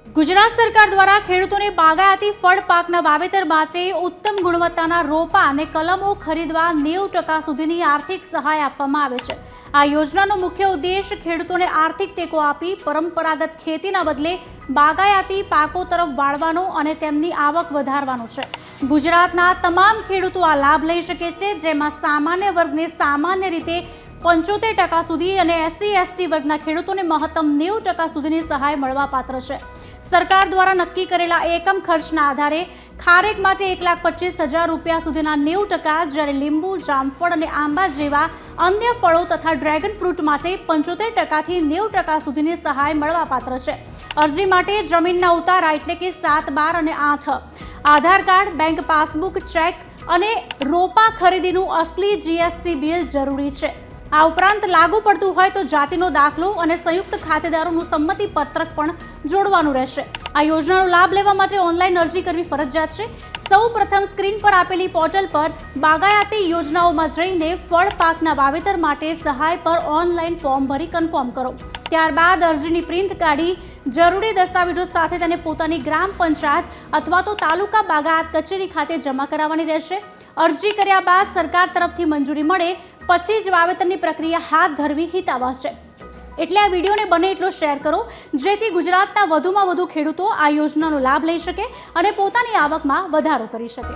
ગુજરાત સરકાર દ્વારા ખેડૂતોને બાગાયતી ફળ પાકના વાવેતર માટે ઉત્તમ ગુણવત્તાના રોપા અને કલમો ખરીદવા 90% સુધીની આર્થિક સહાય આપવામાં આવે છે। આ યોજનાનો મુખ્ય ઉદ્દેશ ખેડૂતોને આર્થિક ટેકો આપી પરંપરાગત ખેતીના બદલે બાગાયતી પાકો તરફ વાળવાનો અને તેમની આવક વધારવાનો છે। ગુજરાતના તમામ ખેડૂતો આ લાભ લઈ શકે છે, જેમાં સામાન્ય વર્ગને સામાન્ય રીતે 75% સુધી અને SC/ST વર્ગના ખેડૂતોને મહત્તમ 90% સુધીની સહાય મળવાપાત્ર છે। સરકાર દ્વારા નક્કી કરેલા એકમ ખર્ચના આધારે ખારેક માટે 1,25,000 રૂપિયા સુધીના 90%, જ્યારે લીંબુ, જામફળ અને આંબા જેવા અન્ય ફળો તથા ડ્રેગન ફ્રૂટ માટે 75% થી 90% સુધીની સહાય મળવાપાત્ર છે। અરજી માટે જમીનના ઉતારા એટલે કે 7, 12 અને 8, આધાર કાર્ડ, બેંક પાસબુક, ચેક અને રોપા ખરીદીનું અસલી GST બિલ જરૂરી છે। આ ઉપરાંત લાગુ પડતું હોય તો જાતિનો દાખલો અને સંયુક્ત ખાતેદારોનું સંમતિ પત્રક પણ જોડવાનું રહેશે। આ યોજનાનો લાભ લેવા માટે ઓનલાઈન અરજી કરવી ફરજિયાત છે। સૌપ્રથમ સ્ક્રીન પર આપેલી પોર્ટલ પર બાગાયતી યોજનાઓમાં જઈને ફળ પાકના વાવેતર માટે સહાય પર ઓનલાઈન ફોર્મ ભરી કન્ફર્મ કરો। ત્યારબાદ અરજીની પ્રિન્ટ કાઢી જરૂરી દસ્તાવેજો સાથે તેને પોતાની ગ્રામ પંચાયત અથવા તો તાલુકા બાગાયત કચેરી ખાતે જમા કરાવવાની રહેશે। અરજી કર્યા બાદ સરકાર તરફથી મંજૂરી મળે પછી જ વાવેતરની પ્રક્રિયા હાથ ધરવી હિતાવહ છે। એટલે આ વિડીયોને બને એટલો શેર કરો, જેથી ગુજરાતના વધુમાં વધુ ખેડૂતો આ યોજનાનો લાભ લઈ શકે અને પોતાની આવકમાં વધારો કરી શકે।